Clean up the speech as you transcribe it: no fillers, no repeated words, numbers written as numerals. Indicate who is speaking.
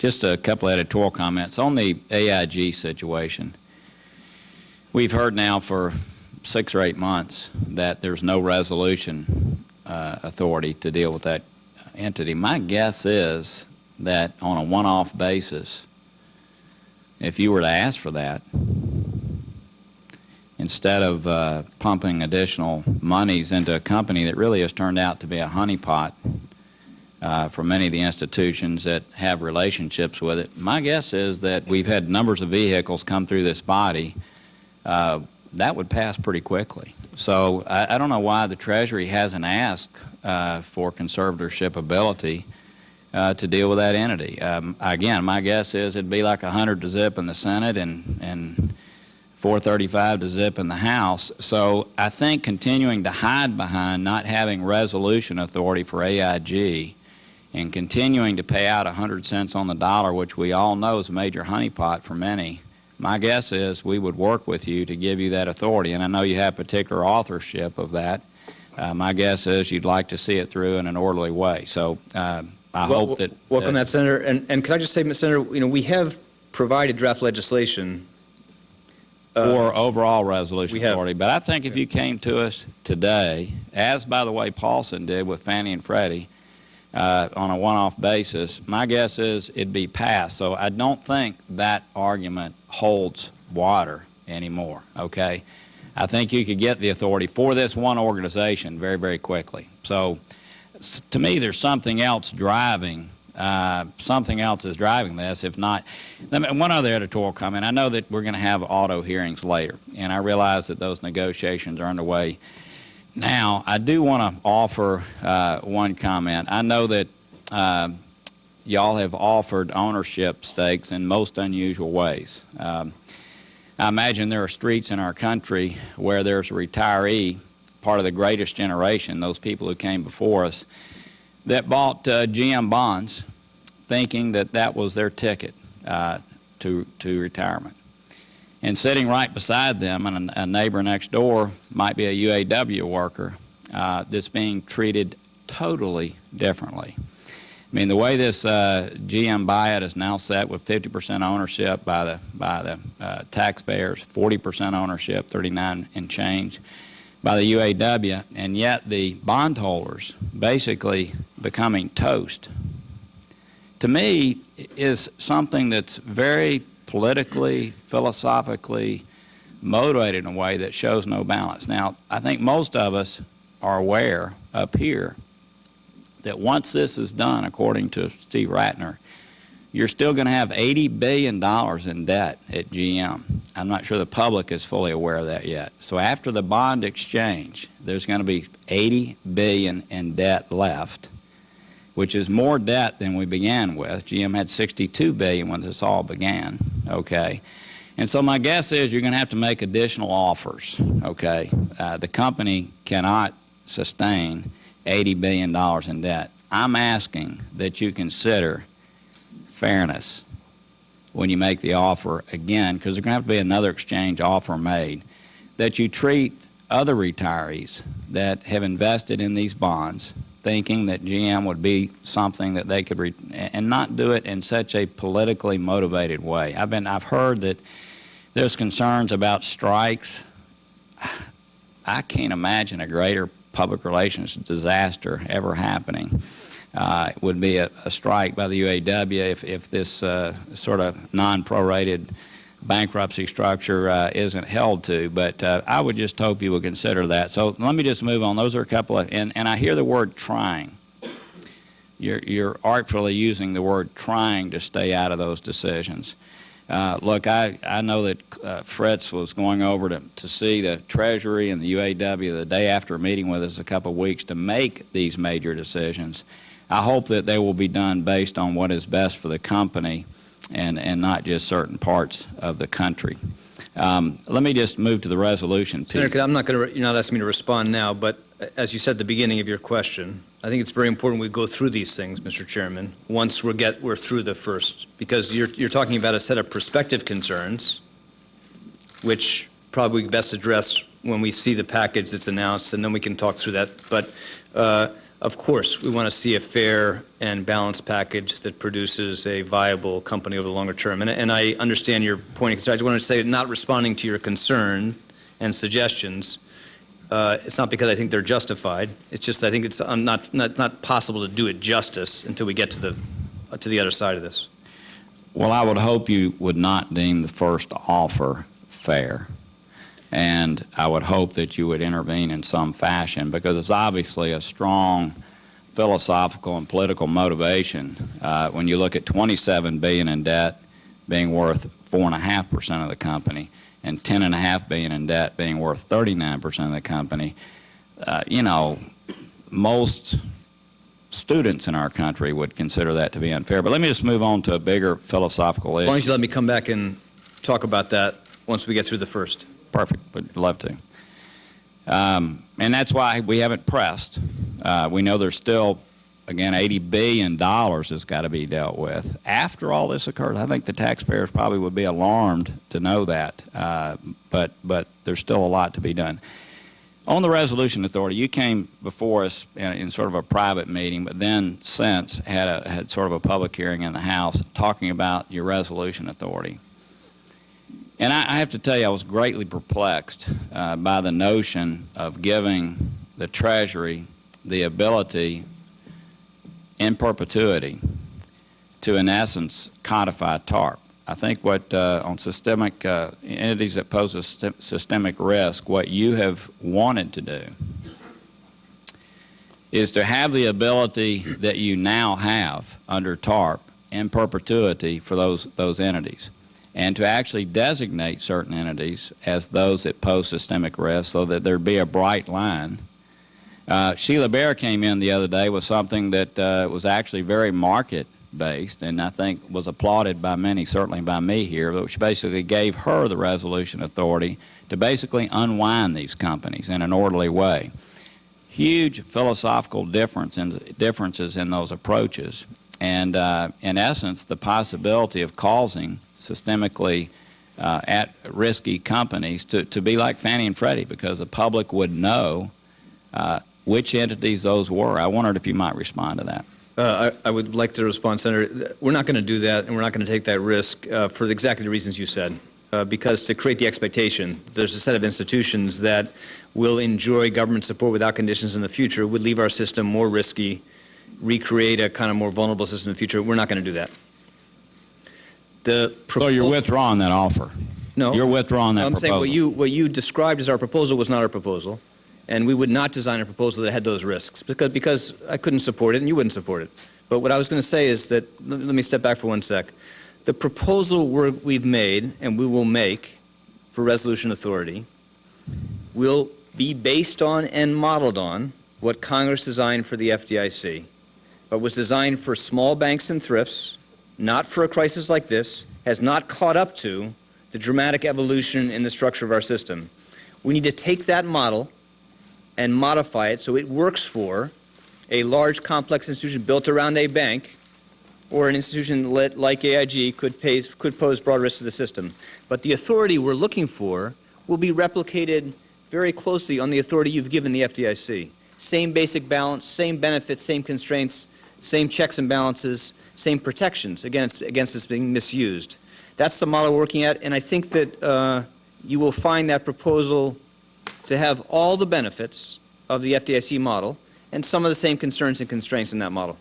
Speaker 1: Just a couple editorial comments on the AIG situation. We've heard now for 6 or 8 months that there's no resolution authority to deal with that entity. My guess is that on a one-off basis, if you were to ask for that, instead of pumping additional monies into a company that really has turned out to be a honeypot for many of the institutions that have relationships with it, my guess is that we've had numbers of vehicles come through this body that would pass pretty quickly. So I don't know why the Treasury hasn't asked for conservatorship ability to deal with that entity. Again, my guess is it'd be like 100 to zip in the Senate and 435 to zip in the House. So I think continuing to hide behind not having resolution authority for AIG and continuing to pay out 100 cents on the dollar, which we all know is a major honeypot for many, my guess is we would work with you to give you that authority. And I know you have particular authorship of that. My guess is you'd like to see it through in an orderly way. So I hope that...
Speaker 2: Welcome that, Senator. And can I just say, Senator, we have provided draft legislation
Speaker 1: for overall resolution authority. But I think if you came to us today, as, by the way, Paulson did with Fannie and Freddie, on a one-off basis, my guess is it'd be passed. So I don't think that argument holds water anymore, okay? I think you could get the authority for this one organization very, very quickly. So to me, there's something else driving this, if not. One other editorial comment. I know that we're going to have auto hearings later, and I realize that those negotiations are underway now. I do want to offer one comment. I know that y'all have offered ownership stakes in most unusual ways. I imagine there are streets in our country where there's a retiree, part of the greatest generation, those people who came before us, that bought GM bonds thinking that that was their ticket to retirement. And sitting right beside them, and a neighbor next door might be a UAW worker that's being treated totally differently. I mean, the way this GM buyout is now set with 50% ownership by the taxpayers, 40% ownership, 39 and change by the UAW, and yet the bondholders basically becoming toast, to me is something that's very politically, philosophically motivated in a way that shows no balance. Now, I think most of us are aware up here that once this is done, according to Steve Ratner, you're still going to have $80 billion in debt at GM. I'm not sure the public is fully aware of that yet. So after the bond exchange, there's going to be $80 billion in debt left, which is more debt than we began with. GM had $62 billion when this all began, okay? And so my guess is you're going to have to make additional offers, okay? The company cannot sustain $80 billion in debt. I'm asking that you consider fairness when you make the offer again, because there's going to have to be another exchange offer made, that you treat other retirees that have invested in these bonds thinking that GM would be something that they could and not do it in such a politically motivated way. I've heard that there's concerns about strikes. I can't imagine a greater public relations disaster ever happening. It would be a strike by the UAW if this sort of non-prorated bankruptcy structure isn't held to. But I would just hope you would consider that. So let me just move on. Those are a couple of, and I hear the word trying. You're artfully using the word trying to stay out of those decisions. Look, I know that Fritz was going over to see the Treasury and the UAW the day after a meeting with us a couple of weeks to make these major decisions. I hope that they will be done based on what is best for the company and not just certain parts of the country. Let me just move to the resolution piece.
Speaker 2: Senator, I'm not going to, you're not asking me to respond now, but as you said at the beginning of your question, I think it's very important we go through these things, Mr. Chairman, once we're through the first, because you're talking about a set of prospective concerns, which probably best address when we see the package that's announced, and then we can talk through that. But Of course, we want to see a fair and balanced package that produces a viable company over the longer term. And I understand your point. I just wanted to say, not responding to your concern and suggestions, it's not because I think they're justified. It's just I think it's not possible to do it justice until we get to the other side of this.
Speaker 1: Well, I would hope you would not deem the first offer fair. And I would hope that you would intervene in some fashion, because it's obviously a strong philosophical and political motivation when you look at $27 billion in debt being worth 4.5% of the company and $10.5 billion in debt being worth 39% of the company. You know, most students in our country would consider that to be unfair. But let me just move on to a bigger philosophical issue.
Speaker 2: As long as you let me come back and talk about that once we get through the first.
Speaker 1: Perfect. Would love to. And that's why we haven't pressed. We know there's still, again, $80 billion has got to be dealt with. After all this occurs, I think the taxpayers probably would be alarmed to know that. But there's still a lot to be done. On the resolution authority, you came before us in sort of a private meeting, but then since had sort of a public hearing in the House talking about your resolution authority. And I have to tell you, I was greatly perplexed by the notion of giving the Treasury the ability in perpetuity to, in essence, codify TARP. I think what on systemic entities that pose a systemic risk, what you have wanted to do is to have the ability that you now have under TARP in perpetuity for those entities, and to actually designate certain entities as those that pose systemic risk so that there be a bright line. Sheila Bair came in the other day with something that was actually very market-based, and I think was applauded by many, certainly by me here, which basically gave her the resolution authority to basically unwind these companies in an orderly way. Huge philosophical differences in those approaches, and in essence, the possibility of causing systemically at-risky companies to be like Fannie and Freddie, because the public would know which entities those were. I wondered if you might respond to that.
Speaker 2: I would like to respond, Senator. We're not going to do that, and we're not going to take that risk for exactly the reasons you said. Because to create the expectation, there's a set of institutions that will enjoy government support without conditions in the future, would leave our system more risky, recreate a kind of more vulnerable system in the future. We're not going to do that.
Speaker 1: So you're withdrawing that offer?
Speaker 2: No.
Speaker 1: You're withdrawing that proposal?
Speaker 2: I'm saying what you described as our proposal was not our proposal, and we would not design a proposal that had those risks, because I couldn't support it and you wouldn't support it. But what I was going to say is that, let me step back for one sec. The proposal we've made and we will make for resolution authority will be based on and modeled on what Congress designed for the FDIC, but was designed for small banks and thrifts, not for a crisis like this, has not caught up to the dramatic evolution in the structure of our system. We need to take that model and modify it so it works for a large, complex institution built around a bank, or an institution like AIG could pose broad risks to the system. But the authority we're looking for will be replicated very closely on the authority you've given the FDIC. Same basic balance, same benefits, same constraints, same checks and balances, same protections against this being misused. That's the model we're working at, and I think that you will find that proposal to have all the benefits of the FDIC model and some of the same concerns and constraints in that model.